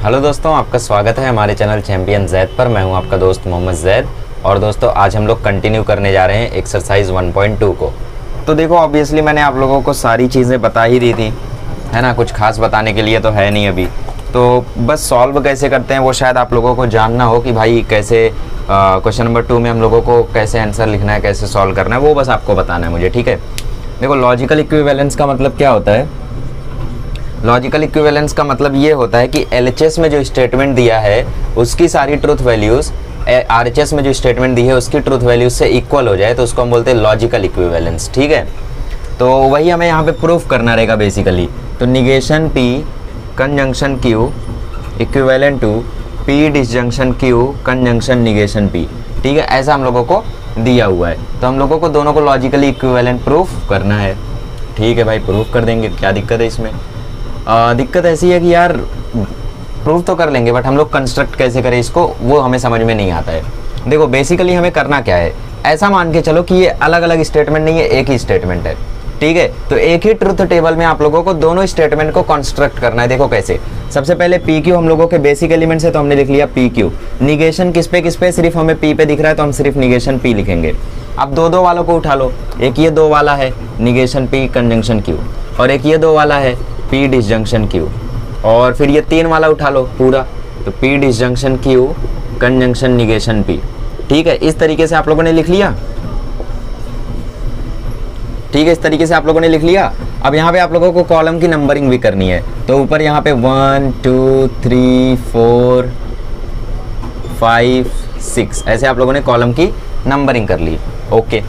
Hello दोस्तों, आपका स्वागत है हमारे चैनल चैंपियन जैद पर। मैं हूं आपका दोस्त मोहम्मद जैद। और दोस्तों आज हम लोग कंटिन्यू करने जा रहे हैं एक्सरसाइज 1.2 को। तो देखो ऑब्वियसली मैंने आप लोगों को सारी चीज़ें बता ही दी थी, है ना। कुछ खास बताने के लिए तो है नहीं अभी। तो बस सॉल्व कैसे करते हैं वो शायद आप लोगों को जानना हो कि भाई कैसे क्वेश्चन नंबर 2 में हम लोगों को कैसे आंसर लिखना है, कैसे सॉल्व करना है, वो बस आपको बताना है मुझे, ठीक है। देखो लॉजिकल इक्विवेलेंस का मतलब क्या होता है। लॉजिकल इक्विवेलेंस का मतलब ये होता है कि एलएचएस में जो स्टेटमेंट दिया है उसकी सारी ट्रूथ वैल्यूज़ आरएचएस में जो स्टेटमेंट दी है उसकी ट्रूथ वैल्यूज से इक्वल हो जाए तो उसको हम बोलते हैं लॉजिकल इक्विवेलेंस, ठीक है। तो वही हमें यहाँ पे प्रूफ करना रहेगा बेसिकली। तो negation P conjunction Q equivalent to P disjunction Q conjunction negation P, ठीक है। ऐसा हम लोगों को दिया हुआ है, तो हम लोगों को दोनों को लॉजिकली इक्विवेलेंट प्रूफ करना है, ठीक है भाई। प्रूफ कर देंगे, क्या दिक्कत है इसमें। दिक्कत ऐसी है कि यार प्रूफ तो कर लेंगे बट हम लोग कंस्ट्रक्ट कैसे करें इसको वो हमें समझ में नहीं आता है। देखो बेसिकली हमें करना क्या है, ऐसा मान के चलो कि ये अलग अलग स्टेटमेंट नहीं है, एक ही स्टेटमेंट है, ठीक है। तो एक ही ट्रुथ टेबल में आप लोगों को दोनों स्टेटमेंट को कंस्ट्रक्ट करना है। देखो कैसे, सबसे पहले पी क्यू हम लोगों के बेसिक एलिमेंट्स है तो हमने लिख लिया पी क्यू। निगेशन किस पे, सिर्फ हमें पी पे दिख रहा है तो हम सिर्फ निगेशन पी लिखेंगे। अब दो वालों को उठा लो, एक ये 2 वाला है निगेशन पी कंजंक्शन क्यू, और एक ये 2 वाला है पी डिसजंक्शन क्यू, और फिर ये 3 वाला उठा लो पूरा, तो P disjunction Q conjunction negation P, ठीक है। इस तरीके से आप लोगों ने लिख लिया, ठीक है। इस तरीके से आप लोगों ने लिख लिया। अब यहाँ पे आप लोगों को कॉलम की नंबरिंग भी करनी है, तो ऊपर यहाँ पे 1 2 3 4 5 6 ऐसे आप लोगों ने कॉलम की नंबरिंग कर ली। ओके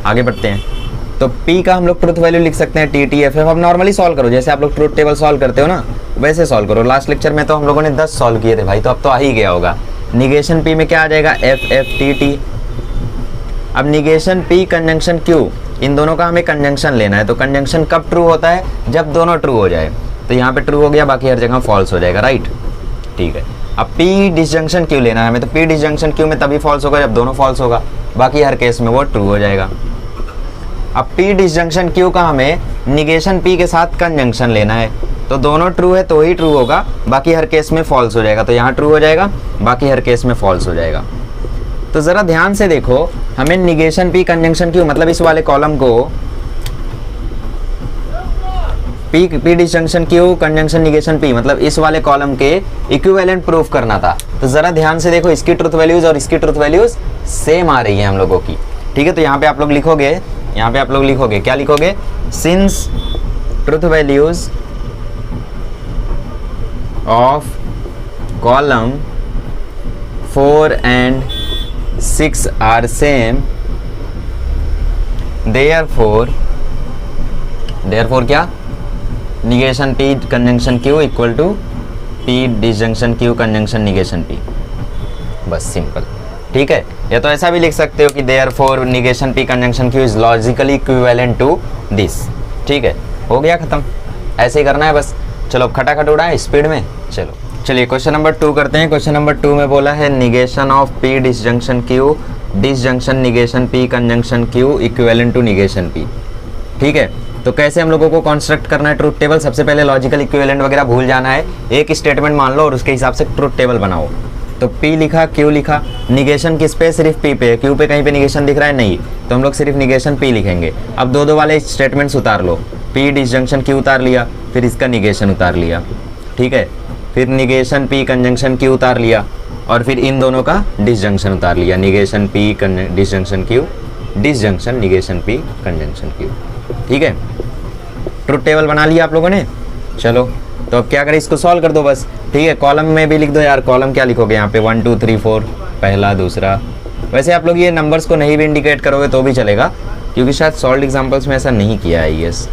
आगे बढ़ते हैं। तो P का हम लोग ट्रुथ वैल्यू लिख सकते हैं टी टी एफ एफ। अब नॉर्मली सॉल्व करो, जैसे आप लोग ट्रुथ टेबल सॉल्व करते हो ना वैसे सॉल्व करो। लास्ट लेक्चर में तो हम लोगों ने 10 सॉल्व किए थे भाई, तो अब तो आ ही गया होगा। निगेशन P में क्या आ जाएगा, एफ एफ टी टी। अब निगेशन P कंजंक्शन Q, इन दोनों का हमें कंजंक्शन लेना है। तो कंजंक्शन कब ट्रू होता है, जब दोनों ट्रू हो जाए। तो यहाँ पे ट्रू हो गया, बाकी हर जगह फॉल्स हो जाएगा, राइट, ठीक है। अब P डिसजंक्शन Q लेना है हमें, तो P डिसजंक्शन Q में तभी फॉल्स होगा जब दोनों फॉल्स होगा, बाकी हर केस में वो ट्रू हो जाएगा। अब P डिसजंक्शन Q का हमें निगेशन P के साथ कंजंक्शन लेना है, तो दोनों ट्रू है तो ही ट्रू होगा, बाकी हर केस में फॉल्स हो जाएगा। तो यहाँ ट्रू हो जाएगा, बाकी हर केस में फॉल्स हो जाएगा। तो ज़रा ध्यान से देखो, हमें निगेशन P कंजंक्शन Q मतलब इस वाले कॉलम को P disjunction Q conjunction negation P मतलब इस वाले कॉलम के इक्विवेलेंट प्रूफ करना था। तो ज़रा ध्यान से देखो, इसकी ट्रुथ वैल्यूज़ और इसकी ट्रुथ वैल्यूज़ सेम आ रही है हम लोगों की, ठीक है। तो यहाँ पे आप लोग लिखोगे, यहाँ पे आप लोग लिखोगे, क्या लिखोगे, since truth values of column 4 and 6 are same, therefore क्या, negation P conjunction Q equal to P disjunction Q conjunction negation P, बस सिंपल, ठीक है। या तो ऐसा भी लिख सकते हो कि therefore negation P conjunction Q is logically equivalent to this, ठीक है। हो गया खत्म, ऐसे ही करना है बस। चलो खटाखट उड़ाए स्पीड में। चलिए क्वेश्चन नंबर 2 करते हैं। क्वेश्चन नंबर 2 में बोला है negation of P disjunction Q disjunction negation P conjunction Q equivalent to negation P, ठीक है। तो कैसे हम लोगों को कंस्ट्रक्ट करना है ट्रुथ टेबल, सबसे पहले लॉजिकल इक्विवेलेंट वगैरह भूल जाना है, एक स्टेटमेंट मान लो और उसके हिसाब से ट्रुथ टेबल बनाओ। तो P लिखा, Q लिखा, निगेशन किस पे, सिर्फ P पे, Q पे कहीं पे निगेशन दिख रहा है नहीं, तो हम लोग सिर्फ निगेशन P लिखेंगे। अब दो वाले स्टेटमेंट्स उतार लो, P डिसजंक्शन Q उतार लिया, फिर इसका निगेशन उतार लिया, ठीक है। फिर निगेशन P कंजंक्शन Q उतार लिया, और फिर इन दोनों का डिसजंक्शन उतार लिया, negation P disjunction Q disjunction negation P conjunction Q, ठीक है। ट्रुथ टेबल बना लिया आप लोगों ने। चलो तो अब क्या करें, इसको सॉल्व कर दो बस, ठीक है। कॉलम में भी लिख दो यार, कॉलम क्या लिखोगे यहाँ पे 1 2 3 4 पहला दूसरा। वैसे आप लोग ये नंबर्स को नहीं भी इंडिकेट करोगे तो भी चलेगा, क्योंकि शायद सॉल्व एग्जाम्पल्स में ऐसा नहीं किया है, यस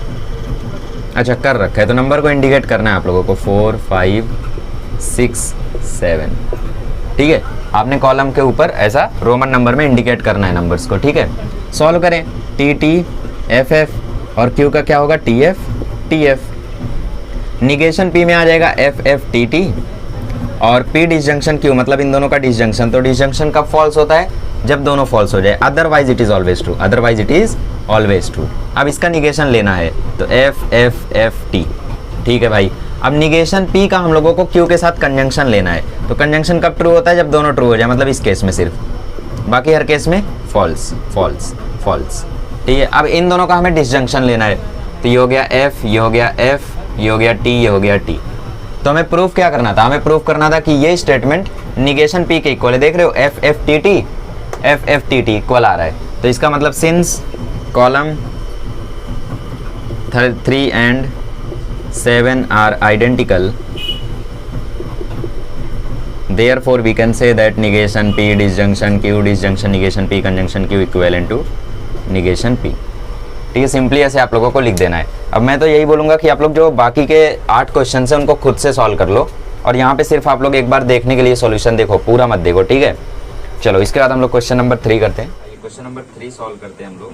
अच्छा कर रखा है। तो नंबर को इंडिकेट करना है आप लोगों को 4 5 6 7, ठीक है। आपने कॉलम के ऊपर ऐसा रोमन नंबर में इंडिकेट करना है नंबर्स को, ठीक है। सॉल्व करें, टी टी एफ एफ और Q का क्या होगा, T F T F. Negation P में आ जाएगा एफ एफ टी टी, और P डिसजंक्शन Q मतलब इन दोनों का डिसजंक्शन। तो डिसजंक्शन कब फॉल्स होता है, जब दोनों फॉल्स हो जाए, otherwise it is always true, otherwise it is always true. अब इसका निगेशन लेना है, तो एफ एफ एफ टी, ठीक है भाई। अब निगेशन P का हम लोगों को Q के साथ कंजंक्शन लेना है, तो कंजंक्शन कब ट्रू होता है, जब दोनों ट्रू हो जाए, मतलब इस केस में सिर्फ, बाकी हर केस में फॉल्स फॉल्स फॉल्स। ठीक है, अब इन दोनों का हमें डिसजंक्शन लेना है, तो ये हो गया F, ये हो गया F, ये हो गया T, ये हो गया T। तो हमें प्रूफ क्या करना था, हमें प्रूफ करना था कि ये स्टेटमेंट निगेशन P के इक्वल है। देख रहे हो F F T T equal आ रहा है, तो इसका मतलब since column 3 and 7 are identical, therefore we can say that negation P disjunction Q disjunction negation P conjunction Q equivalent to negation P। ठीक है, सिंपली ऐसे आप लोगों को लिख देना है। अब मैं तो यही बोलूँगा कि आप लोग जो बाकी के 8 क्वेश्चन है उनको खुद से सॉल्व कर लो, और यहाँ पे सिर्फ आप लोग एक बार देखने के लिए सॉल्यूशन देखो, पूरा मत देखो। ठीक है, चलो इसके बाद हम लोग क्वेश्चन नंबर 3 करते हैं। क्वेश्चन नंबर 3 सॉल्व करते हैं हम लोग।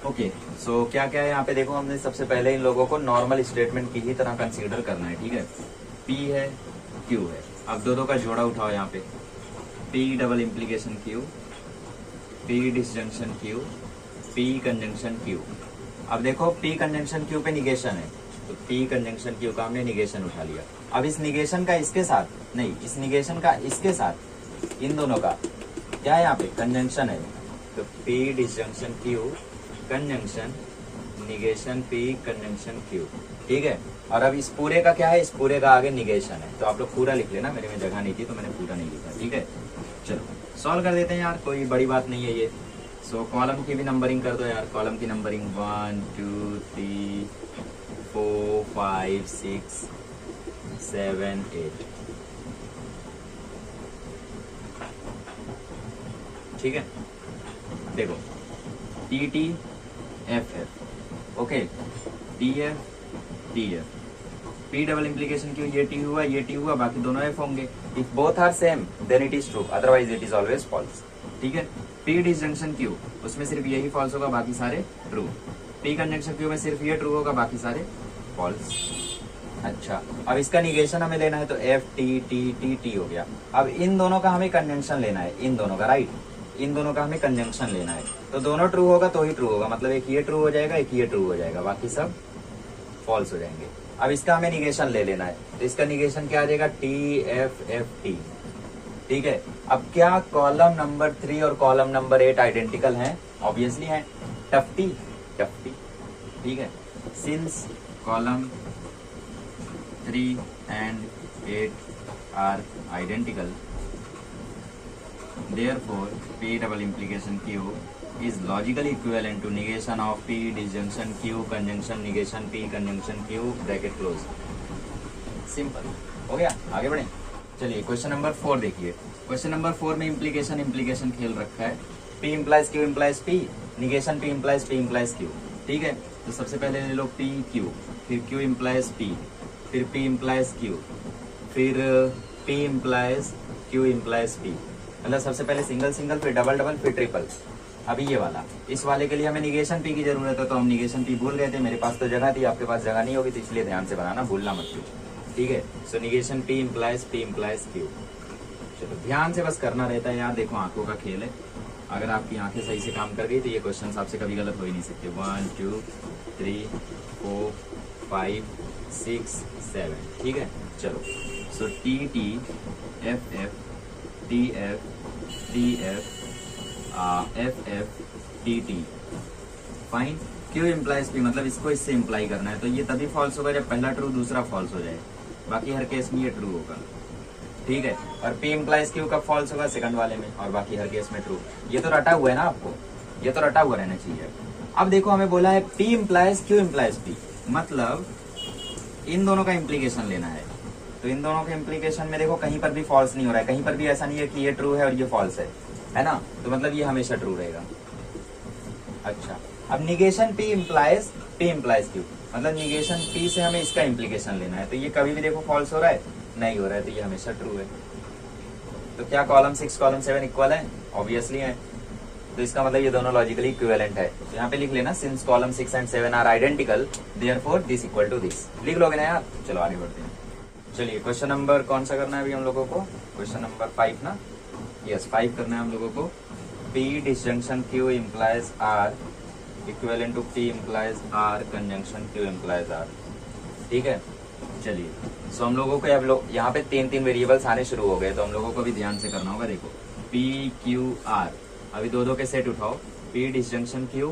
ओके, सो क्या क्या है यहाँ पे देखो, हमने सबसे पहले इन लोगों को नॉर्मल स्टेटमेंट की ही तरह कंसीडर करना है। ठीक है, P है, Q है, अब दो का जोड़ा उठाओ यहाँ पे, P double implication Q, P disjunction Q, P conjunction Q। अब देखो P कंजंक्शन Q पे निगेशन है, तो P कंजंक्शन Q का हमने निगेशन उठा लिया। अब इस निगेशन का इसके साथ नहीं, इस निगेशन का इसके साथ, इन दोनों का क्या है यहाँ पे कंजंक्शन है, तो P disjunction Q conjunction negation P conjunction Q। ठीक है, और अब इस पूरे का क्या है, इस पूरे का आगे निगेशन है, तो आप लोग पूरा लिख लेना, मेरे में जगह नहीं थी तो मैंने पूरा नहीं लिखा। ठीक है, चलो सॉल्व कर देते हैं यार, कोई बड़ी बात नहीं है ये। सो कॉलम की भी नंबरिंग कर दो यार, कॉलम की नंबरिंग 1 2 3 4 5 6 7 8। ठीक है, देखो T T F F, okay, T F T F, P double implication Q, ये T हुआ, ये T हुआ, बाकी दोनों F होंगे। If both are same then it is true, otherwise it is always false. ठीक है, P डिसजंक्शन Q, उसमें सिर्फ यही फॉल्स होगा, बाकी सारे ट्रू। P कंजंक्शन Q में सिर्फ ये ट्रू होगा, बाकी सारे फॉल्स। अच्छा, अब इसका निगेशन हमें लेना है, तो F T T T T हो गया। अब इन दोनों का हमें कंजंक्शन लेना है, इन दोनों का, राइट, इन दोनों का हमें कंजंक्शन लेना है, तो दोनों ट्रू होगा तो ही ट्रू होगा, मतलब एक ये ट्रू हो जाएगा, एक ये ट्रू हो जाएगा, बाकी सब फॉल्स हो जाएंगे। अब इसका हमें निगेशन ले लेना है, तो इसका निगेशन क्या आ जाएगा, T F F T। ठीक है, अब क्या कॉलम नंबर 3 और कॉलम नंबर 8 आइडेंटिकल हैं? ऑब्वियसली हैं, टफ्टी टफ्टी। ठीक है, since column 3 and 8 are identical, therefore P double implication Q is logically equivalent to negation of P disjunction Q conjunction negation P conjunction Q bracket close. Simple हो गया, आगे बढ़े। चलिए क्वेश्चन नंबर 4 देखिए। क्वेश्चन नंबर 4 में implication खेल रखा है, P implies Q implies P, negation P implies Q। ठीक है, तो सबसे पहले ले लो P Q, फिर Q implies P, फिर P implies Q, फिर P implies Q implies P। मतलब सबसे पहले सिंगल सिंगल, फिर डबल डबल, फिर ट्रिपल। अभी ये वाला, इस वाले के लिए हमें निगेशन P की जरूरत है, तो हम निगेशन P भूल गए थे, मेरे पास तो जगह थी, आपके पास जगह नहीं होगी, तो इसलिए ध्यान से बनाना, भूलना मत लो। ठीक है, सो निगेशन P implies Q। चलो ध्यान से बस करना रहता है यार, देखो आंखों का खेल है, अगर आपकी आंखें सही से काम कर गई तो ये क्वेश्चन आपसे कभी गलत हो ही नहीं सकते। 1 2 3 4 5 6 7। ठीक है, चलो सो T T F F T F T F F F T T, fine. Q implies P, मतलब इसको इससे इम्प्लाई करना है, तो ये तभी फॉल्स होगा जब पहला ट्रू दूसरा फॉल्स हो जाए, बाकी हर केस में ये ट्रू होगा। ठीक है, और P इम्प्लाइज Q कब फॉल्स होगा, सेकंड वाले में, और बाकी हर केस में ट्रू। ये तो रटा हुआ है ना आपको, ये तो रटा हुआ रहना चाहिए। अब देखो हमें बोला है P implies Q implies P, मतलब इन दोनों का इम्प्लीकेशन लेना है, तो इन दोनों के इम्प्लीकेशन में देखो कहीं पर भी फॉल्स नहीं हो रहा है, कहीं पर भी ऐसा नहीं है कि ये ट्रू है और ये फॉल्स है ना, तो मतलब ये हमेशा ट्रू रहेगा। अच्छा, अब निगेशन P इम्प्लाइज Q, मतलब निगेशन P से हमें इसका इम्प्लीकेशन लेना है, तो ये कभी भी देखो फॉल्स हो रहा है, नहीं हो रहा है, तो ये हमेशा ट्रू है। तो क्या कॉलम 6 कॉलम 7 इक्वल है? ऑब्वियसली है, तो इसका मतलब ये दोनों लॉजिकली इक्विवेलेंट है। तो यहाँ पे लिख लेना, since column 6 and 7 are identical, therefore this equal to this, लिख लोगे ना यार। चलो आगे बढ़ते हैं। चलिए क्वेश्चन नंबर कौन सा करना है अभी हम लोगों को, क्वेश्चन नंबर 5 ना, यस 5 करना है हम लोगों को। P disjunction Q implies R equivalent to P implies R conjunction Q implies R. ठीक है, चलिए सो हम लोगों को अब लोग यहाँ पे तीन तीन वेरिएबल्स आने शुरू हो गए, तो हम लोगों को भी ध्यान से करना होगा। देखो पी क्यू आर, अभी दो दो के सेट उठाओ, P disjunction Q,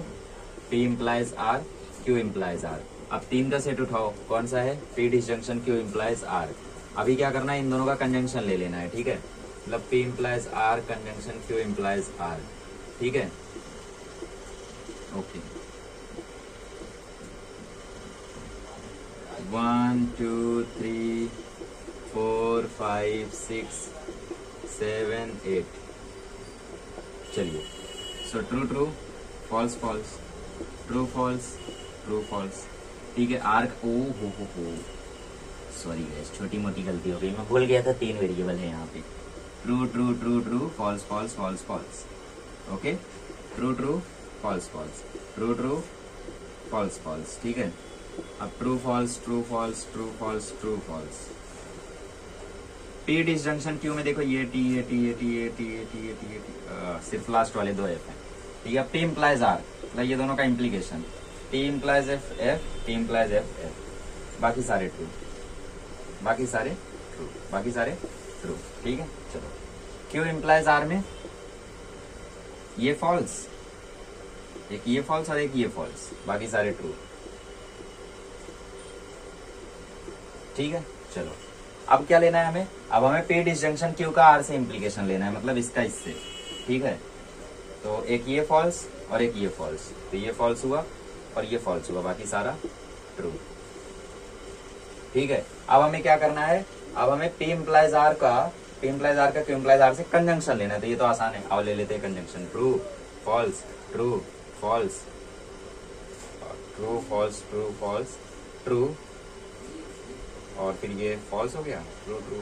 P implies R, Q implies R. अब तीन का सेट उठाओ, कौन सा है? P disjunction Q implies R. अभी क्या करना है, इन दोनों का कंजंक्शन ले लेना है। ठीक है, मतलब P implies R conjunction Q implies R. ठीक है, ओके। 1 2 3 4 5 6 7 8। चलिए so true true, false false, true false, true false. ठीक है, आर्क, ओ हो सॉरी गाइस, छोटी मोटी गलती हो गई, मैं भूल गया था तीन वेरिएबल है यहाँ पे। True true true true, false false false false. Okay, true true false false, true true false false. ठीक है, अब true false true false true false true false. P disjunction Q में देखो ये टी ये टी ये टी ये T ये टी ये टी ये टी, सिर्फ लास्ट वाले दो एफ है। ठीक है, पी इम्प्लाइज आर, मतलब ये दोनों का implication, P implies F F, P implies F F, बाकी सारे ट्रू, बाकी सारे ट्रू, बाकी सारे ट्रू। ठीक है, चलो क्यू इम्प्लाइज आर में ये फॉल्स, एक ये फॉल्स और एक ये फॉल्स, बाकी सारे ट्रू। ठीक है, चलो अब क्या लेना है हमें? अब हमें पी डिसजंक्शन क्यू का आर से इम्प्लीकेशन लेना है, मतलब इसका इससे। ठीक है, तो एक ये फॉल्स और एक ये फॉल्स, तो ये फॉल्स हुआ और ये फॉल्स हुआ, बाकी सारा ट्रू। ठीक है, अब हमें क्या करना है? अब हमें पी इम्प्लाइज आर का क्यू इम्प्लाइज आर से कंजंक्शन लेना है, तो ये तो आसान है, अब ले लेते हैं conjunction. True false true false, true false true false true, और फिर ये फॉल्स हो गया, ट्रू ट्रू।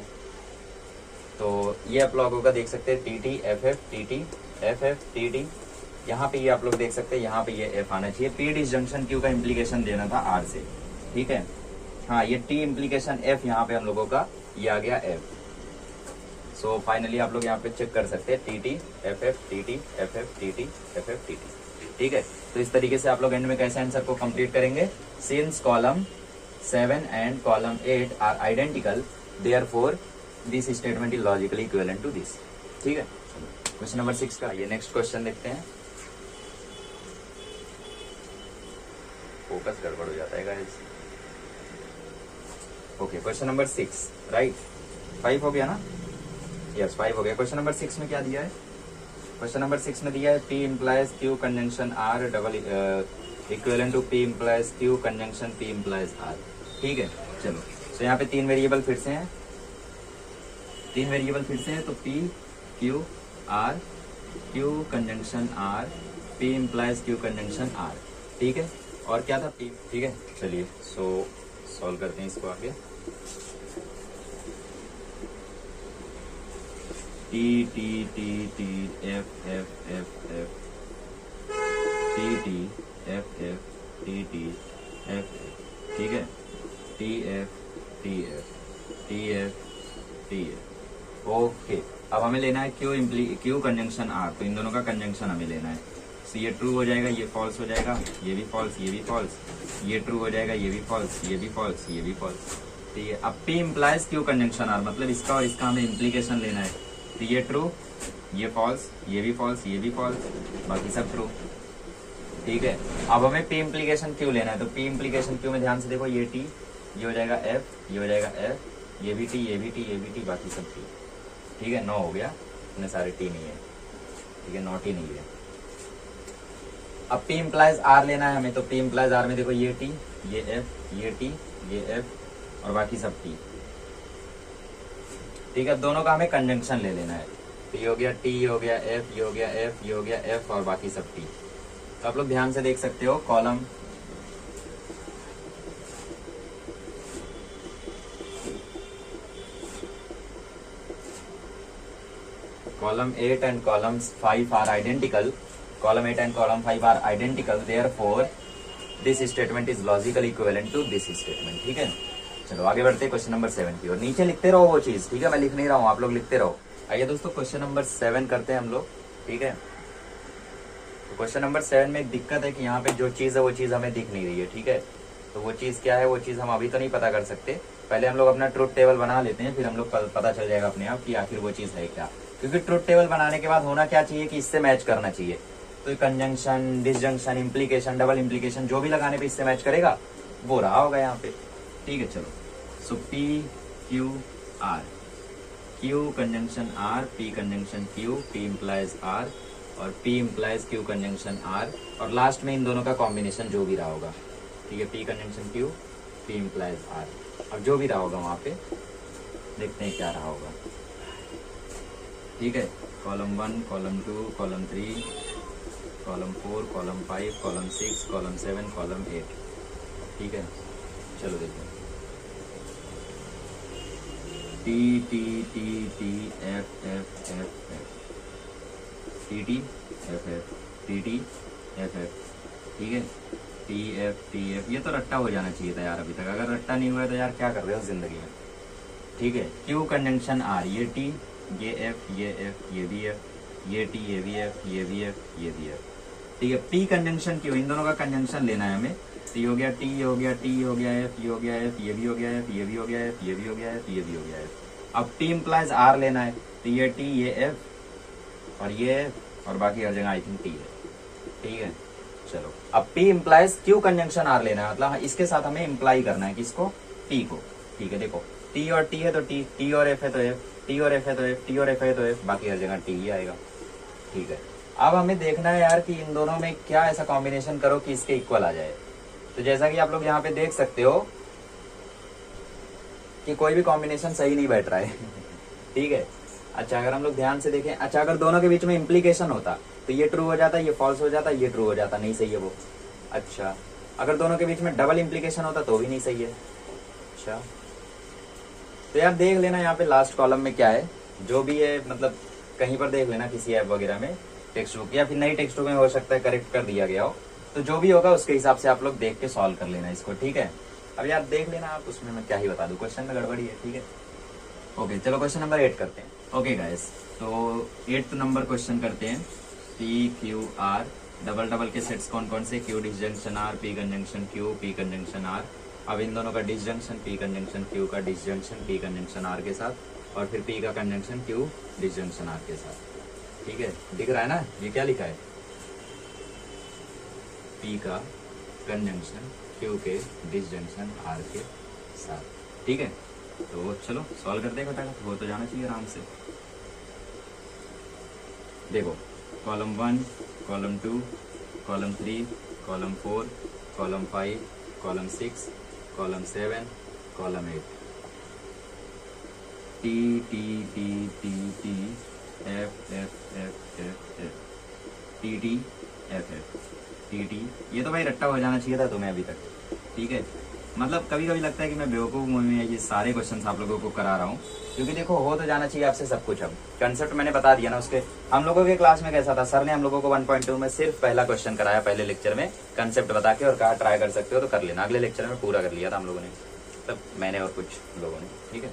तो ये आप लोग होगा, देख सकते हैं T T F F T T F F T T, यहाँ पे ये आप लोग देख सकते हैं, यहाँ पे ये एफ आना चाहिए। पी डिसजंक्शन क्यू का इम्प्लीकेशन देना था आर से। ठीक है, हाँ ये टी इम्प्लीकेशन एफ, यहाँ पे हम लोगों का ये आ गया एफ। सो फाइनली आप लोग यहाँ पे चेक कर सकते हैं T T F F T T F F T T F F T T. ठीक है, तो इस तरीके से आप लोग एंड में कैसे आंसर को कंप्लीट करेंगे? Since column 7 and column 8 are identical, therefore this statement is logically equivalent to this. ठीक है, क्वेश्चन नंबर 6 का ये नेक्स्ट क्वेश्चन देखते हैं। फोकस गड़बड़ हो जाता है guys. Okay, question number 6, right? 5 हो गया ना? यस 5 हो गया। क्वेश्चन नंबर 6 में क्या दिया है? क्वेश्चन नंबर 6 में दिया है P implies Q conjunction R double equivalent to P implies Q conjunction P implies R. ठीक है, चलो तो यहाँ पे तीन वेरिएबल फिर से हैं, तो P Q R, Q conjunction R, P implies Q conjunction R. ठीक है, और क्या था पी। ठीक है, चलिए सो सॉल्व करते हैं इसको आगे। T T T T F F F F T T F F T T F F. ठीक है, T F T F T F T F. Okay, अब हमें लेना है क्यू कंजंक्शन आर, तो इन दोनों का कंजंक्शन हमें लेना है। तो ये ट्रू हो जाएगा, ये फॉल्स हो जाएगा, ये भी फॉल्स, ये भी फॉल्स, ये ट्रू हो जाएगा, ये भी फॉल्स, ये भी फॉल्स, ये भी फॉल्स। ठीक है, अब P implies Q conjunction R, मतलब इसका और इसका हमें इम्प्लीकेशन लेना है। तो ये ट्रू, ये फॉल्स, ये भी फॉल्स, ये भी फॉल्स, बाकी सब ट्रू। ठीक है, अब हमें पी इम्प्लीकेशन क्यू लेना है, तो पी इम्प्लीकेशन क्यू में ध्यान से देखो, ये टी, ये हो जाएगा एफ, ये हो जाएगा एफ, ये भी टी, ये भी टी, ये भी टी, बाकी सब टी। ठीक है, 9 हो गया, इतने सारे टी नहीं है। ठीक है, नॉट ही नहीं है। अब पी इम्प्लाइज आर लेना है हमें, तो पी इम्प्लाइज आर में देखो ये टी, ये एफ, ये टी, ये एफ और बाकी सब टी। ठीक है, दोनों का हमें कंजंक्शन ले लेना है। तो ये हो गया टी, ये हो गया एफ, ये हो गया एफ, ये हो गया एफ और बाकी सब टी। तो आप लोग ध्यान से देख सकते हो, column column 8 and column 5 are identical, column 8 and column 5 are identical, therefore this statement is logically equivalent to this statement। ठीक है, चलो आगे बढ़ते हैं क्वेश्चन नंबर 7 की ओर। नीचे लिखते रहो वो चीज, ठीक है, मैं लिख नहीं रहा हूँ, आप लोग लिखते रहो। आइए दोस्तों क्वेश्चन नंबर 7 करते हैं हम लोग। ठीक है, तो क्वेश्चन नंबर 7 में एक दिक्कत है कि यहाँ पे जो चीज़ है वो चीज़ हमें दिख नहीं रही है, ठीक है। तो वो चीज़ क्या है, वो चीज़ हम अभी तो नहीं पता कर सकते, पहले हम लोग अपना ट्रुथ टेबल बना लेते हैं, फिर हम लोग पता चल जाएगा अपने आप कि आखिर वो चीज़ है क्या। क्योंकि ट्रुथ टेबल बनाने के बाद होना क्या चाहिए कि इससे मैच करना चाहिए। तो conjunction, disjunction, implication, double implication जो भी लगाने पे इससे मैच करेगा वो रहा होगा यहाँ पे, ठीक है। चलो, so P Q R, Q conjunction R, P conjunction Q, P implies R और P implies Q conjunction R, और लास्ट में इन दोनों का कॉम्बिनेशन जो भी रहा होगा, ठीक है। P conjunction Q, P implies R, अब जो भी रहा होगा वहाँ पे देखते हैं क्या रहा होगा, ठीक है। Column 1, column 2, column 3, column 4, column 5, column 6, column 7, column 8, ठीक है। चलो देखते हैं, T T T T F F F F, T T F F, T T F F, ठीक है। टी एफ, ये तो रट्टा हो जाना चाहिए था यार अभी तक। अगर रट्टा नहीं हुआ तो यार क्या कर रहे हो जिंदगी में, ठीक है। क्यू कंजंक्शन आर, ये टी, ये एफ, ये भी एफ, ये टी, ये भी एफ, ये भी एफ, ये भी एफ, ठीक है। पी कंजंक्शन क्यू, इन दोनों का कंजंक्शन लेना है हमें। तो ये हो गया टी, ये हो गया टी, ये हो गया एफ, ये हो गया एफ, ये भी हो गया एफ, ये भी हो गया एफ, ये भी हो गया एफ, ये भी हो गया एफ। अब टी इम्प्लाइज आर लेना है, तो ये टी, ये एफ और ये एफ, और बाकी हर जगह आई थिंक टी है, ठीक है। चलो, अब P implies Q conjunction R लेना है, मतलब इसके साथ हमें इम्प्लाई करना है किसको, टी को, ठीक है। देखो टी और टी है तो टी, टी और एफ है तो एफ, टी और एफ है तो एफ, टी और एफ है तो एफ, बाकी हर जगह टी ही आएगा, ठीक है। अब हमें देखना है यार कि इन दोनों में क्या ऐसा कॉम्बिनेशन करो कि इसके इक्वल आ जाए। तो जैसा कि आप लोग यहाँ पे देख सकते हो कि कोई भी कॉम्बिनेशन सही नहीं बैठ रहा है ठीक है। अच्छा, अगर हम लोग ध्यान से देखें, अच्छा अगर दोनों के बीच में इम्प्लीकेशन होता तो ये ट्रू हो जाता, ये फॉल्स हो जाता, ये ट्रू हो जाता, नहीं सही है वो। अच्छा, अगर दोनों के बीच में डबल इम्प्लीकेशन होता तो भी नहीं सही है। अच्छा, तो यार देख लेना यहाँ पे लास्ट कॉलम में क्या है, जो भी है मतलब कहीं पर देख लेना किसी ऐप वगैरह में, टेक्स्ट बुक या फिर नई टेक्स्ट बुक में हो सकता है करेक्ट कर दिया गया हो, तो जो भी होगा उसके हिसाब से आप लोग देख के सॉल्व कर लेना इसको, ठीक है। अब यार देख लेना आप, उसमें मैं क्या ही बता दूं, क्वेश्चन में गड़बड़ी है, ठीक है। ओके, चलो क्वेश्चन नंबर 8 करते हैं। ओके गाइस, तो 8th नंबर क्वेश्चन करते हैं। P Q R, double double के सेट्स कौन कौन से, Q disjunction R, P conjunction Q, P conjunction R. अब इन दोनों का डिसजंक्शन, पी कंजंक्शन क्यू का डिसजंक्शन पी कंजंक्शन आर के साथ, और फिर पी का कंजंक्शन क्यू डिसजंक्शन आर के साथ, ठीक है। दिख रहा है ना, ये क्या लिखा है, पी का कंजंक्शन क्यू के डिसजंक्शन आर के साथ, ठीक है। तो चलो सॉल्व करते हैं, फटाफट हो तो जाना चाहिए आराम से। देखो, column 1, column 2, column 3, column 4, column 5, column 6, column 7, column 8, T T T T T F F F F F, T T F F, T T. ये तो भाई रट्टा हो जाना चाहिए था तुम्हें अभी तक, ठीक है। मतलब कभी कभी लगता है कि मैं बेवकूफ़ में ये सारे क्वेश्चंस आप लोगों को करा रहा हूँ, क्योंकि देखो हो तो जाना चाहिए आपसे सब कुछ। अब कंसेप्ट मैंने बता दिया ना उसके। हम लोगों के क्लास में कैसा था, सर ने हम लोगों को 1.2 में सिर्फ पहला क्वेश्चन कराया, पहले लेक्चर में कंसेप्ट बता के, और कहा ट्राई कर सकते हो तो कर लेना। अगले लेक्चर में पूरा कर लिया था हम लोगों ने, तब मैंने और कुछ लोगों ने, ठीक है।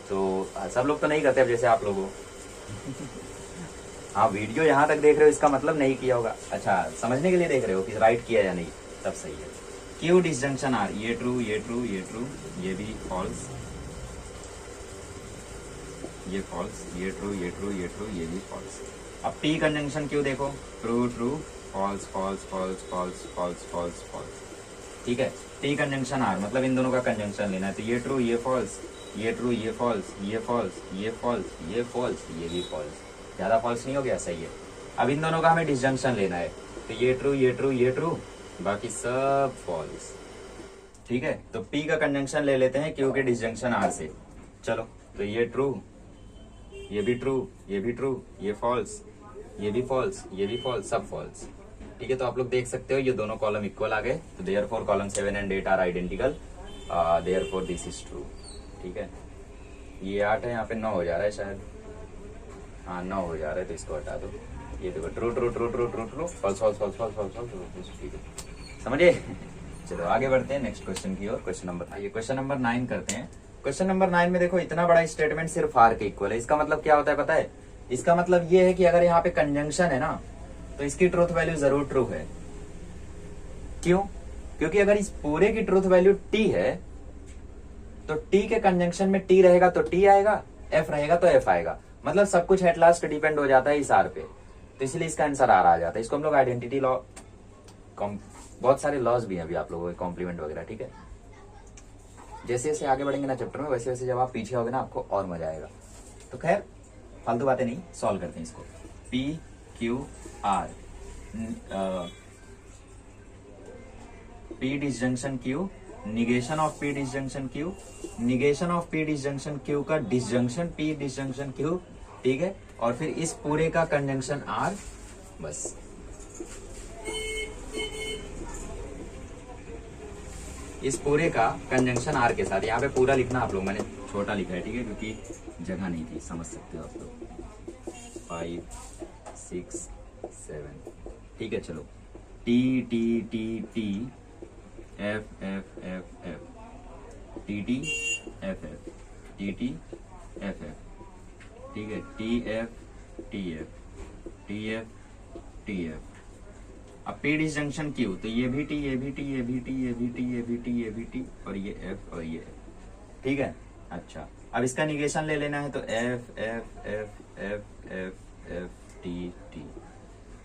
तो सब लोग तो नहीं करते अब जैसे आप लोगों हाँ, वीडियो यहाँ तक देख रहे हो इसका मतलब नहीं किया होगा। अच्छा, समझने के लिए देख रहे हो कि राइट किया या नहीं, तब सही है। क्यू डिसजंक्शन आर, ये ट्रू, ये ट्रू, ये ट्रू, ये भी फॉल्स, ये फॉल्स, ये ट्रू, ये ट्रू, ये ट्रू, ये भी फॉल्स। अब पी कंजंक्शन क्यू देखो, true true, false false false false false false false, ठीक है। टी कंजंक्शन आर, मतलब इन दोनों का कंजंक्शन लेना है, तो ये ट्रू, ये फॉल्स, ये ट्रू, ये फॉल्स, ये फॉल्स, ये फॉल्स, ये फॉल्स, ये भी फॉल्स। ज्यादा फॉल्स नहीं हो गया, सही है। अब इन दोनों का हमें डिसजंक्शन लेना है, तो ये ट्रू, ये ट्रू, ये ट्रू, बाकी सब फॉल्स, ठीक है। तो पी का कंजंक्शन ले लेते हैं क्यू के डिसजंक्शन आर से। चलो, तो ये ट्रू, ये भी ट्रू, ये भी ट्रू, ये फॉल्स, ये भी फॉल्स, ये भी फॉल्स, सब फॉल्स, ठीक है। तो आप लोग देख सकते हो ये दोनों कॉलम इक्वल आ गए, तो therefore column 7 and 8 are identical, therefore this is true, ठीक है। ये 8 है, यहाँ पे 9 हो जा रहा है शायद, हाँ 9 हो जा रहा है, तो इसको हटा दो। ये देखो, true true true true true true, false false false false false false, ठीक है, समझिए। चलो आगे बढ़ते हैं नेक्स्ट क्वेश्चन की ओर। क्वेश्चन नंबर 9 करते हैं। क्वेश्चन नंबर 9 में देखो, इतना बड़ा स्टेटमेंट सिर्फ आर के इक्वल है। इसका मतलब क्या होता है पता है, इसका मतलब ये है कि अगर यहाँ पे कंजंक्शन है ना, तो इसकी ट्रूथ वैल्यू जरूर ट्रू है। क्यों? क्योंकि अगर इस पूरे की ट्रूथ वैल्यू टी है तो टी के कंजंक्शन में टी रहेगा तो टी आएगा, एफ रहेगा तो एफ आएगा। मतलब सब कुछ एट लास्ट डिपेंड हो जाता है इस आर पे, तो इसलिए इसका आंसर आर आ जाता है। इसको हम लोग आइडेंटिटी लॉ, बहुत सारे लॉज भी हैं अभी आप लोगों के, कॉम्प्लीमेंट वगैरह, ठीक है। जैसे जैसे आगे बढ़ेंगे ना चैप्टर में, वैसे वैसे जब आप पीछे होगे ना आपको और मजा आएगा। तो खैर फालतू बातें नहीं, सॉल्व करते हैं इसको। P Q are, P disjunction Q, negation of P disjunction Q, negation of P disjunction Q का डिसजंक्शन पी डिसजंक्शन क्यू, ठीक है। और फिर इस पूरे का कंजंक्शन आर, बस। इस पूरे का कंजंक्शन आर के साथ, यहाँ पे पूरा लिखना आप लोग, मैंने छोटा लिखा है, ठीक है, क्योंकि जगह नहीं थी, समझ सकते हो आप लोग। 5 6 7, ठीक है। चलो, T T T T F F F F, T T F F, T T F F, ठीक है। T F T F, T F T F. अब पी डिसजंक्शन क्यू, तो ये भी टी, ये भी टी, ये भी टी, ये भी टी, ये भी टी, ये भी टी, और ये एफ और ये एफ, ठीक है। अच्छा, अब इसका निगेशन ले लेना है, तो F F F F F F T T,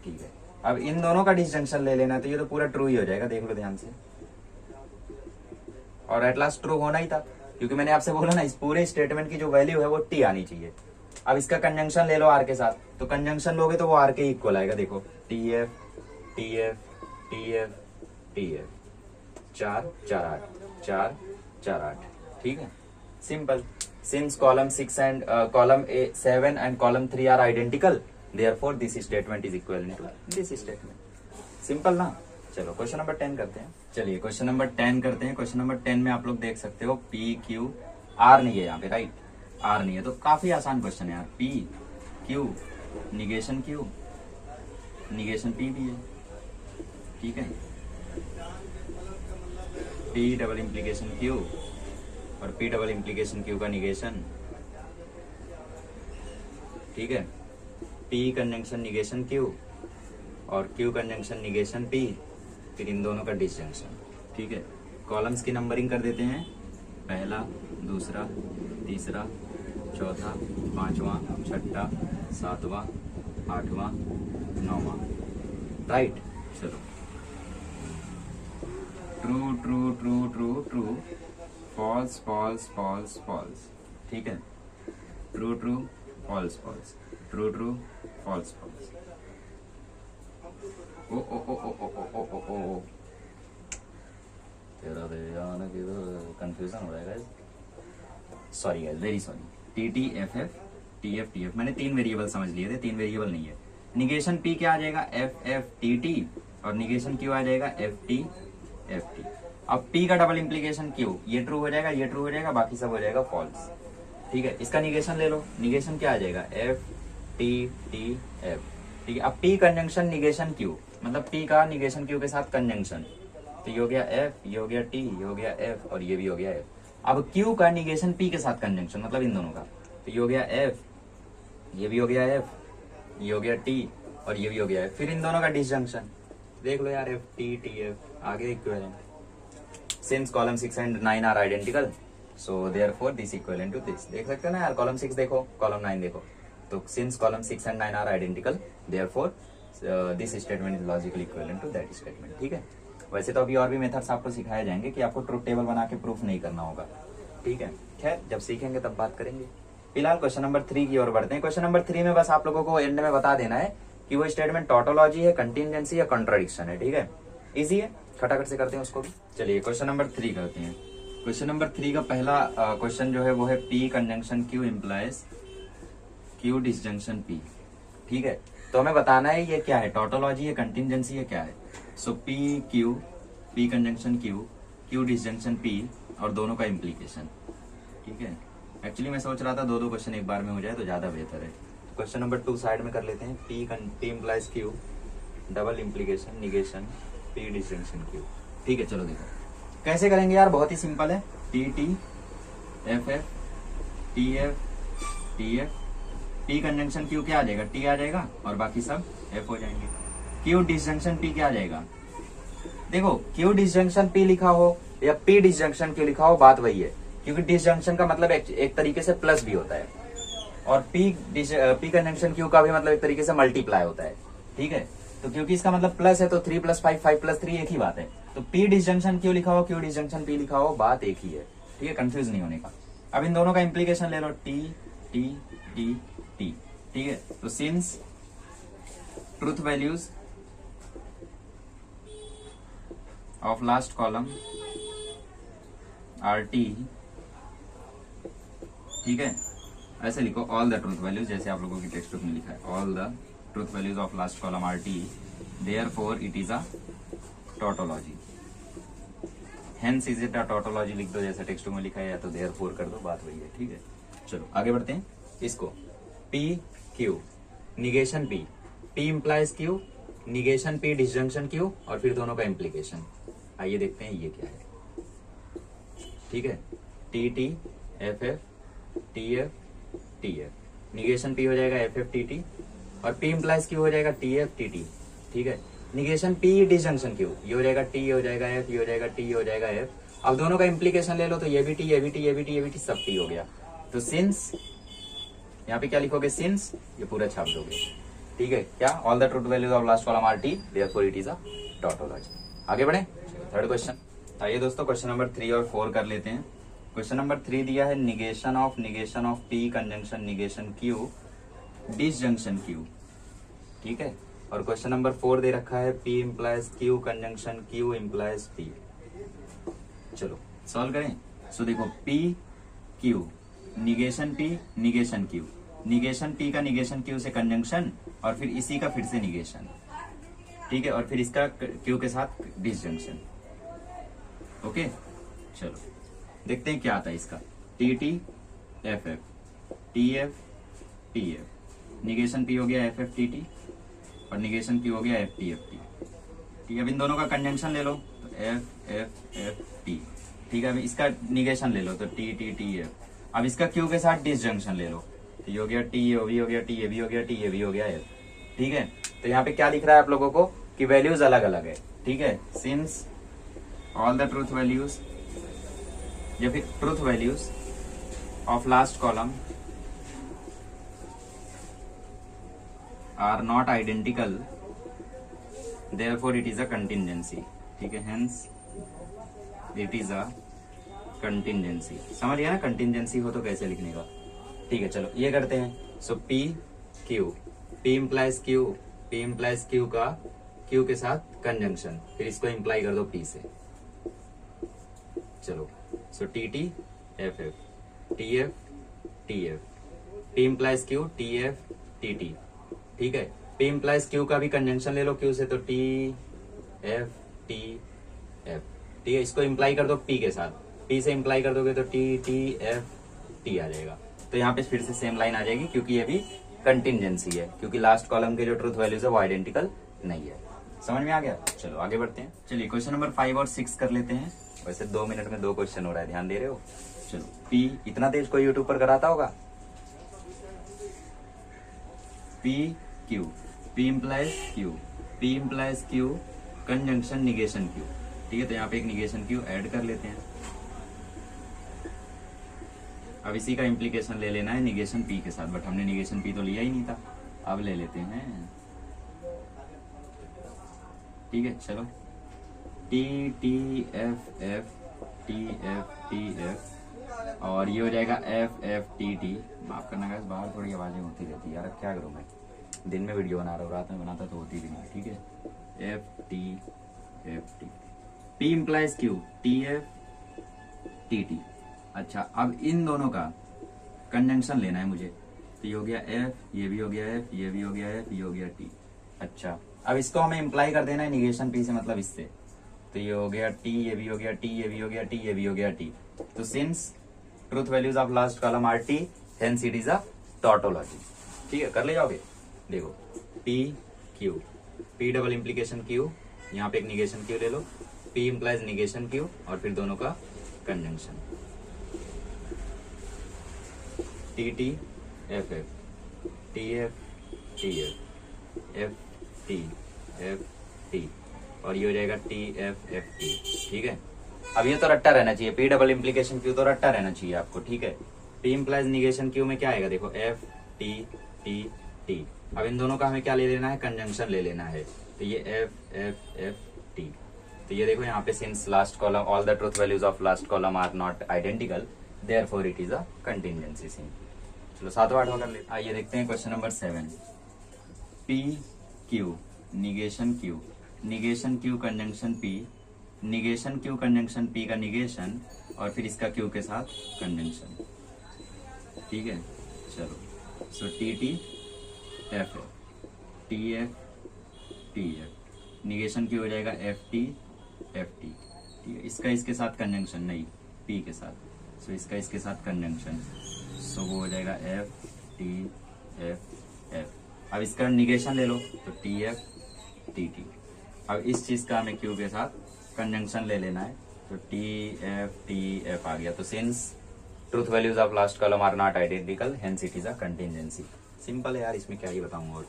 ठीक है। अब इन दोनों का डिसजंक्शन ले लेना है, तो ये तो पूरा ट्रू ही हो जाएगा, देख लो ध्यान से। और एट लास्ट ट्रू होना ही था, क्योंकि मैंने आपसे बोला ना, इस पूरे स्टेटमेंट की जो वैल्यू है वो टी आनी चाहिए। अब इसका कंजंक्शन ले लो आर के साथ, तो कंजंक्शन लोगे तो वो आर के इक्वल आएगा। देखो, T F T F T F T F, 4 4 8, 4 4 8, ठीक है। Simple. Since column 6 and column 7 and column 3 are identical, therefore this statement is equal to this statement. Simple ना। चलो क्वेश्चन नंबर 10 करते हैं। चलिए क्वेश्चन नंबर 10 करते हैं। क्वेश्चन नंबर 10 में आप लोग देख सकते हो पी क्यू आर नहीं है यहाँ पे, राइट, आर नहीं है, तो काफी आसान क्वेश्चन है यार। P Q negation Q, negation P भी है, ठीक है। पी डबल इम्प्लीकेशन क्यू और पी डबल इम्प्लीकेशन क्यू का निगेशन, ठीक है। पी कंजंक्शन निगेशन क्यू और क्यू कंजंक्शन निगेशन पी, फिर इन दोनों का डिसजंक्शन, ठीक है। कॉलम्स की नंबरिंग कर देते हैं, पहला, दूसरा, तीसरा, चौथा, पांचवा, छठा, सातवां, आठवां, नौवां, राइट। चलो, true true true true true, false false false false, ठीक है। True true false false, true true false false. ओ ओ ओ ओ ओ ओ ओ ओ ओ, तेरा ध्यान किधर, कंफ्यूजन हो रहा है guys, sorry guys, very sorry. T T F F T F T F, मैंने 3 वेरिएबल समझ लिए थे, 3 वेरिएबल नहीं है। निगेशन पी क्या आ जाएगा, एफ एफ टी टी, और निगेशन क्यू आ जाएगा एफ टी एफ टी। अब पी का डबल इम्प्लीकेशन क्यू, ये ट्रू हो जाएगा, ये ट्रू हो जाएगा, बाकी सब हो जाएगा फॉल्स, ठीक है। इसका निगेशन ले लो, निगेशन क्या आ जाएगा, एफ टी टी एफ, ठीक है। अब पी कंजंक्शन निगेशन क्यू, मतलब पी का निगेशन क्यू के साथ कंजंक्शन, तो ये हो गया एफ, ये हो गया टी, ये हो गया एफ, और ये भी हो गया एफ। अब क्यू का निगेशन पी के साथ कंजंक्शन, मतलब इन दोनों का, तो ये हो गया एफ, ये भी हो गया एफ, ये हो गया टी, और ये भी हो गया एफ। फिर इन दोनों का डिसजंक्शन देख लो यार, एफ टी टी एफ, आगे equivalent. Since column 6 and 9 are identical, so therefore this equivalent to this. देख सकते हो ना यार, कॉलम 6 देखो, कॉलम 9 देखो, तो since column 6 and 9 are identical, therefore this statement is logically equivalent to that statement, ठीक है। वैसे तो अभी और भी मेथड्स आपको सिखाए जाएंगे कि आपको ट्रूथ टेबल बना के प्रूफ नहीं करना होगा, ठीक है। खैर जब सीखेंगे तब बात करेंगे। फिलहाल क्वेश्चन नंबर 3 की ओर बढ़ते हैं। क्वेश्चन नंबर 3 में बस आप लोगों को एंड में बता देना है कि वो स्टेटमेंट टॉटोलॉजी है, कंटिजेंसी या कॉन्ट्राडिक्शन है, ठीक है। इजी है, खटाखट से करते हैं उसको भी। चलिए क्वेश्चन नंबर 3 करते हैं। क्वेश्चन नंबर 3 का पहला क्वेश्चन जो है वो है P conjunction Q implies Q disjunction P, ठीक है। तो हमें बताना है ये क्या है, टॉटोलॉजी है, कंटिजेंसी है, क्या है। So P Q, P conjunction Q, Q disjunction P, और दोनों का इम्प्लीकेशन, ठीक है। एक्चुअली मैं सोच रहा था 2-2 क्वेश्चन एक बार में हो जाए तो ज्यादा बेहतर है। क्वेश्चन नंबर 2 साइड में कर लेते हैं। P implies Q, double implication negation P disjunction Q, ठीक है। चलो देखो कैसे करेंगे यार, बहुत ही सिंपल है। T T F F T F T F, P conjunction Q क्या आ जाएगा, टी आ जाएगा, और बाकी सब एफ हो जाएंगे, क्यू डिसजंक्शन पी क्या आ जाएगा? देखो क्यू डिसजंक्शन पी लिखा हो या पी डिसजंक्शन क्यू लिखा हो, बात वही है, क्योंकि डिसजंक्शन का मतलब एक तरीके से प्लस भी होता है और पी कंजंक्शन क्यू का भी मतलब एक तरीके से मल्टीप्लाई होता है, ठीक है। तो क्योंकि इसका मतलब प्लस है तो 3 + 5 5 + 3 एक ही बात है। तो पी डिसजंक्शन क्यू लिखा हो, क्यू डिसजंक्शन पी लिखा हो, बात एक ही है, ठीक है, कंफ्यूज नहीं होने का। अब इन दोनों का इंप्लीकेशन ले लो, टी टी टी टी, ठीक है। तो since truth values of last column R T, ठीक है, ऐसे लिखो ऑल द ट्रूथ वैल्यूज, जैसे आप लोगों की टेक्स्ट बुक में लिखा है, all the truth values of last column R T, therefore it is a tautology, hence is it a tautology लिख दो जैसे टेक्स्ट बुक में लिखा है, या तो देयरफॉर कर दो, बात वही है, ठीक है। चलो आगे बढ़ते हैं। इसको P Q negation P, P implies Q, negation P disjunction Q, और फिर दोनों का इंप्लीकेशन। आइए देखते हैं ये क्या है, ठीक है। T T F F T F T F, negation P हो जाएगा एफ एफ टी टी, और पी इंप्लाइज क्यू हो जाएगा टी एफ टी टी, ठीक है। निगेशन पी डिसजंक्शन क्यू, ये हो जाएगा टी, ये हो जाएगा एफ, ये हो जाएगा टी, ये हो जाएगा एफ। अब दोनों का इंप्लीकेशन ले लो तो ये भी टी, ये भी टी, ये भी टी, ये भी टी, सब टी हो गया। तो सिंस, यहाँ पे क्या लिखोगे, सिंस, ये पूरा छाप दोगे, ठीक है। क्या? All the truth values of last column R T, therefore it is a tautology. आगे बढ़े, थर्ड क्वेश्चन। आइए दोस्तों क्वेश्चन नंबर 3 और 4 कर लेते हैं। क्वेश्चन नंबर 3 दिया है negation of P conjunction negation Q disjunction Q, ठीक है। और क्वेश्चन नंबर 4 दे रखा है P implies Q conjunction Q implies P. चलो सॉल्व करें। सो देखो P Q negation P negation Q, negation P का निगेशन क्यू से कंजंक्शन, और फिर इसी का फिर से निगेशन, ठीक है, और फिर इसका क्यू के साथ डिसजंक्शन, ओके। चलो देखते हैं क्या आता है इसका। T T F F T F T F, negation P हो गया एफ एफ टी टी, और निगेशन क्यू हो गया एफ टी एफ टी, ठीक है। अब इन दोनों का कंजंक्शन ले लो तो एफ एफ एफ टी, ठीक है। अब इसका निगेशन ले लो तो टी टी टी एफ। अब इसका क्यू के साथ डिसजंक्शन ले लो तो ये हो गया टी, ये भी हो गया टी, ये भी हो गया टी, ये भी हो गया एफ, ठीक है। तो यहाँ पे क्या दिख रहा है आप लोगों को कि वैल्यूज अलग अलग है, ठीक है। Since all the truth values या फिर truth values of last column are not identical, therefore it is a contingency, ठीक है। Hence it is a contingency. समझ गया ना, कंटिंजेंसी हो तो कैसे लिखने का, ठीक है। चलो ये करते हैं। So P Q, P implies Q, P implies Q का क्यू के साथ कंजंक्शन, फिर इसको इंप्लाई कर दो पी से। चलो so T T F F T F T F, P implies Q T F T T, ठीक है। पी इंप्लाइज क्यू का भी कंजंक्शन ले लो क्यू से, तो टी एफ टी एफ, ठीक है। इसको इंप्लाई कर दो पी के साथ, पी से इंप्लाई कर दोगे तो टी टी एफ टी आ जाएगा। तो यहाँ पे फिर से सेम लाइन आ जाएगी, क्योंकि ये भी कंटिंजेंसी है, क्योंकि लास्ट कॉलम के जो ट्रूथ वैल्यूज है वो आइडेंटिकल नहीं है। समझ में आ गया। चलो आगे बढ़ते हैं। चलिए क्वेश्चन नंबर 5 और 6 कर लेते हैं। वैसे 2 मिनट में 2 क्वेश्चन हो रहा है, ध्यान दे रहे हो। चलो पी, इतना तेज कोई यूट्यूब पर कराता होगा। P Q, P implies Q, P implies Q conjunction negation Q, ठीक है। तो यहाँ पे एक निगेशन क्यू ऐड कर लेते हैं। अब इसी का इम्प्लीकेशन ले लेना है निगेशन पी के साथ, बट हमने निगेशन पी तो लिया ही नहीं था, अब ले लेते हैं, ठीक है। चलो T T F F T F T F, और ये हो जाएगा एफ एफ टी टी। माफ करना गाइस, बाहर थोड़ी आवाजें होती रहती है यार, अब क्या करूँ मैं, दिन में वीडियो बना रहा हूँ, रात में बनाता तो होती भी नहीं, ठीक है। F T P implies Q T F T T. अच्छा अब इन दोनों का कंजंक्शन लेना है मुझे, तो ये हो गया एफ, ये भी हो गया एफ, ये भी हो गया एफ, ये हो गया टी। अच्छा अब इसको हमें इंप्लाई कर देना है निगेशन पी से, मतलब इससे, तो ये हो गया टी, ये भी हो गया टी, ये भी हो गया टी, ये भी हो गया टी। तो since truth values of last column R T, hence it is a tautology, ठीक है। कर ले जाओगे। देखो P Q, P double implication Q, यहाँ पे एक निगेशन क्यू ले लो, पी इंप्लाइज निगेशन क्यू, और फिर दोनों का conjunction T T F F T F T F F T F T, और ये हो जाएगा टी एफ एफ टी। ठीक है, अब ये तो रट्टा रहना चाहिए, पी डबल इम्प्लीकेशन क्यू तो रट्टा रहना चाहिए आपको। ठीक है, पी इम्प्लाइज निगेशन क्यू में क्या आएगा, देखो एफ टी टी टी। अब इन दोनों का हमें क्या ले लेना है, कंजंक्शन ले लेना है। तो ये एफ एफ एफ टी, तो ये देखो यहाँ पे since last column all the truth values of last column are not identical therefore it is a contingency sink. चलो सातवां आठवां कर लेते हैं। आइए देखते हैं question number 7। P Q negation Q, negation Q conjunction P, negation Q conjunction P का निगेशन, और फिर इसका क्यू के साथ कंजंक्शन। ठीक है, चलो so T T F F, T F T F, negation Q हो जाएगा एफ टी एफ टी। ठीक है, इसका इसके साथ कंजंक्शन नहीं, पी के साथ, सो इसका इसके साथ कंजंक्शन, सो वो हो जाएगा एफ टी एफ एफ। अब इसका निगेशन ले लो तो टी एफ टी टी। अब इस चीज का हमें क्यू के साथ कंजंक्शन ले लेना है, तो टी एफ आ गया। तो since truth values of last column are not identical hence it is a contingency. Simple है यार, इसमें क्या ही बताऊं। और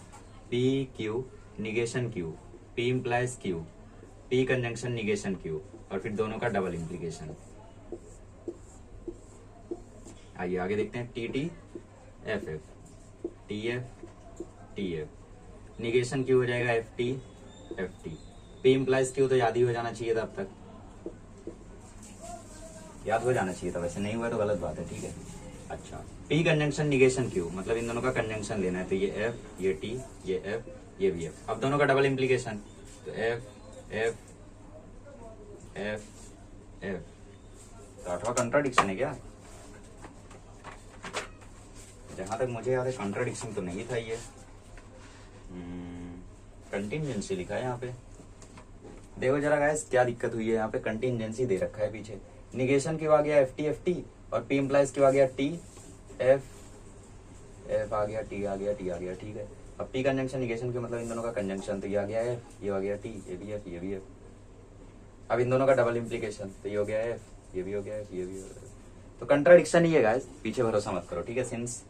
P Q negation Q, P implies Q, P conjunction negation Q, और फिर दोनों का डबल इम्प्लीकेशन। आइए आगे देखते हैं। T T F F, T F, negation Q हो जाएगा F T, P implies Q तो याद ही हो जाना चाहिए था, अब तक याद हो जाना चाहिए था, वैसे नहीं हुआ तो गलत बात है। ठीक है, अच्छा पी कंजंक्शन निगेशन क्यू, मतलब इन दोनों का कंजंक्शन लेना है, तो ये एफ, ये टी, ये एफ, ये भी एफ। अब दोनों का डबल इम्प्लीकेशन, तो एफ एफ एफ एफ। तो आठवां कंट्राडिक्शन है क्या, जहां तक मुझे याद है कंट्राडिक्शन तो नहीं था ये, कंटिंजेंसी लिखा है यहाँ पे। देखो जरा गाइस क्या दिक्कत हुई है, यहाँ पे कंटिंजेंसी दे रखा है पीछे। निगेशन क्यों आ गया एफ टी, और पी इम्प्लाइज क्यों आ गया टी एफ एफ आ गया, टी आ गया, टी आ गया। ठीक है, अब पी कंजंक्शन निगेशन क्यों, मतलब इन दोनों का कंजंक्शन, तो ये आ गया एफ, ये आ गया टी, ये भी एफ, ये भी एफ। अब इन दोनों का डबल इम्प्लीकेशन, तो ये हो गया एफ, ये भी हो गया एफ, ये भी हो गया। तो कंट्राडिक्शन ही है गाइस, पीछे भरोसा मत करो। ठीक है, since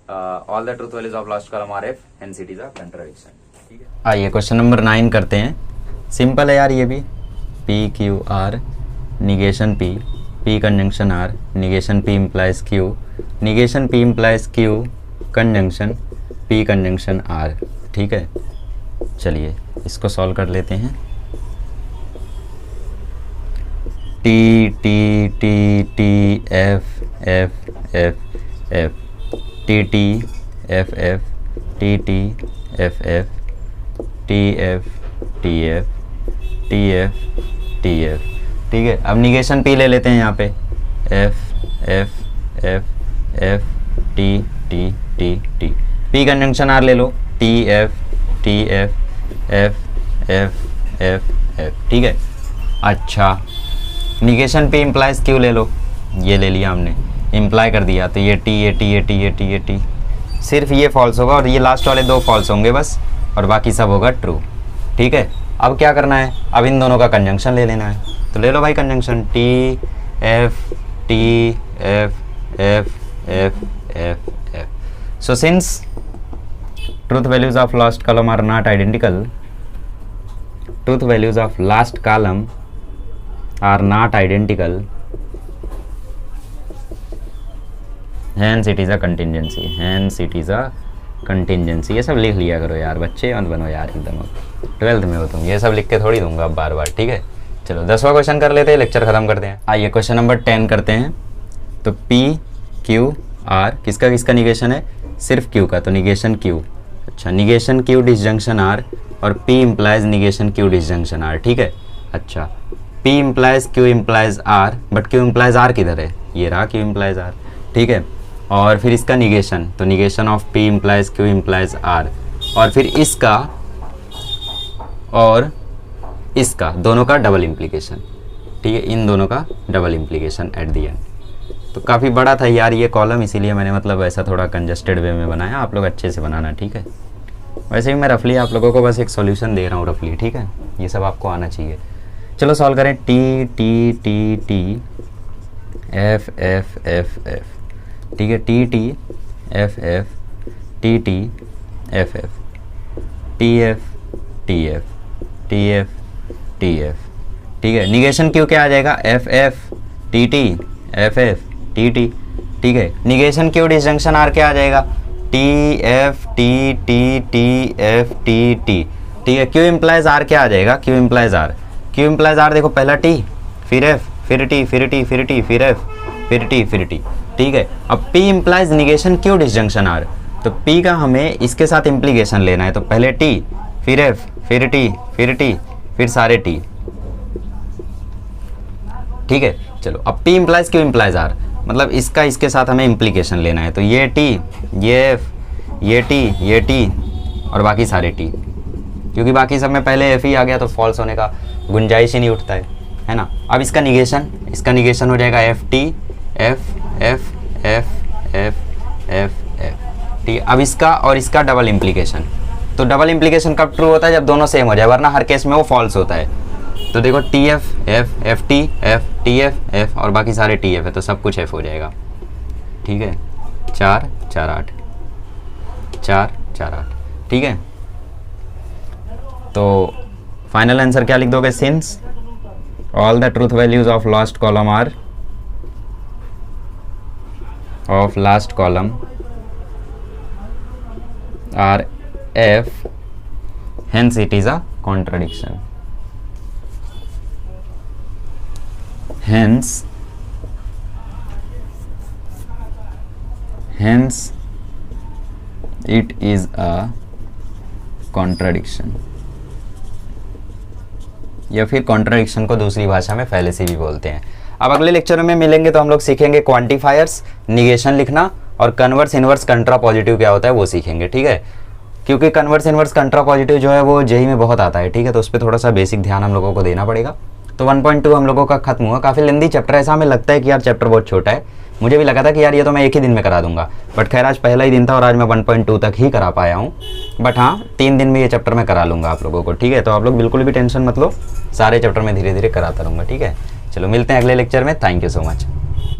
all the truth values of last column R F hence it is a contradiction. ठीक है, आइए क्वेश्चन नंबर 9 करते हैं। सिंपल है यार ये भी, P Q R negation P, P conjunction R, negation P implies Q, negation P implies Q conjunction P conjunction R. ठीक है, चलिए इसको सॉल्व कर लेते हैं। T T T T F F F F, T T F F, T T F F, T F T F, T F T F. ठीक है, अब निगेशन पी ले लेते हैं यहाँ पे, F F F F T T T T. P conjunction R ले लो, T F F F F F. ठीक है, अच्छा निगेशन पी इम्प्लाइज क्यू ले लो, ये ले लिया हमने, इम्प्लाई कर दिया, तो ये टी, ये टी, ये टी, ये टी, ये टी। सिर्फ ये फॉल्स होगा और ये लास्ट वाले दो फॉल्स होंगे बस, और बाकी सब होगा ट्रू। ठीक है, अब क्या करना है, अब इन दोनों का कंजंक्शन ले लेना है, तो ले लो भाई conjunction, T F F F F F. So since truth values of last column are not identical, truth values of last column are not identical hence it is a contingency, hence it is a contingency। ये सब लिख लिया करो यार, बच्चे मत बनो यार, एकदम 12th में हो तुम, ये सब लिख के थोड़ी दूंगा अब बार बार। ठीक है, चलो 10वां क्वेश्चन कर लेते हैं, लेक्चर खत्म करते हैं। आइए क्वेश्चन नंबर 10 करते हैं। तो पी क्यू आर, किसका किसका निगेशन है, सिर्फ क्यू का, तो निगेशन क्यू। अच्छा, निगेशन क्यू डिसजंक्शन आर, और P implies negation Q disjunction R. ठीक है, अच्छा P implies Q implies R, but Q implies R किधर है, ये रहा क्यू इम्प्लाइज आर। ठीक है, और फिर इसका निगेशन, तो negation of P implies Q implies R, और फिर इसका और इसका दोनों का डबल इम्प्लीकेशन। ठीक है, इन दोनों का double implication at the and. तो काफ़ी बड़ा था यार ये कॉलम, इसीलिए मैंने मतलब ऐसा थोड़ा कंजस्टेड वे में बनाया, आप लोग अच्छे से बनाना। ठीक है, वैसे भी मैं रफली आप लोगों को बस एक सॉल्यूशन दे रहा हूँ रफली। ठीक है, ये सब आपको आना चाहिए। चलो सॉल्व करें। T T T T F F F F. ठीक है, T T F F, T T F F, T F T F, T F, T F, ठीक है। निगेशन क्यू क्या आ जाएगा, F F T T, F F T T, ठीक है। Negation Q disjunction are क्या आ जाएगा, T F T T T F T T, ठीक है। क्यू इम्प्लाइज आर क्या आ जाएगा, Q implies R, Q implies R देखो पहला टी फिर एफ फिर टी फिर टी फिर टी फिर एफ फिर टी फिर टी, ठीक है। अब P implies negation Q disjunction R, तो P का हमें इसके साथ इम्प्लीकेशन लेना है, तो पहले T फिर F फिर T फिर T फिर सारे T, ठीक है। चलो अब P implies Q implies R, मतलब इसका इसके साथ हमें इम्प्लीकेशन लेना है, तो ये T ये F ये T ये T और बाकी सारे T, क्योंकि बाकी सब में पहले F ही आ गया तो फॉल्स होने का गुंजाइश ही नहीं उठता है ना। अब इसका निगेशन हो जाएगा F T F F F F F F, ठीक है। अब इसका और इसका डबल इम्प्लीकेशन, तो डबल इम्प्लीकेशन कब ट्रू होता है, जब दोनों सेम हो जाए, वरना हर केस में वो फॉल्स होता है। तो देखो T F F F T F F और बाकी सारे टी एफ है, तो सब कुछ एफ हो जाएगा, ठीक है। 4 4 8 4 4 8, ठीक है। तो फाइनल आंसर क्या लिख दोगे, since all the truth values of last column are f, hence it is a contradiction, hence it is a contradiction, या फिर कॉन्ट्राडिक्शन को दूसरी भाषा में फैलेसी भी बोलते हैं। अब अगले लेक्चर में मिलेंगे तो हम लोग सीखेंगे क्वांटिफायर्स, निगेशन लिखना और कन्वर्स इनवर्स कंट्रा पॉजिटिव क्या होता है वो सीखेंगे, ठीक है। क्योंकि कन्वर्स इनवर्स कंट्रा पॉजिटिव जो है वो जेई में बहुत आता है, ठीक है, तो उस पर थोड़ा सा बेसिक ध्यान हम लोगों को देना पड़ेगा। तो 1.2 हम लोगों का खत्म हुआ, काफ़ी लेंदी चैप्टर, ऐसा हमें लगता है कि यार चैप्टर बहुत छोटा है, मुझे भी लगा था कि यार ये तो मैं एक ही दिन में करा दूंगा, बट खैर आज पहला ही दिन था और आज मैं 1.2 तक ही करा पाया हूँ, बट हाँ 3 दिन में ये चैप्टर मैं करा लूँगा आप लोगों को, ठीक है। तो आप लोग बिल्कुल भी टेंशन मत लो, सारे चैप्टर में धीरे धीरे कराता रहूँगा, ठीक है। चलो मिलते हैं अगले लेक्चर में, थैंक यू सो मच।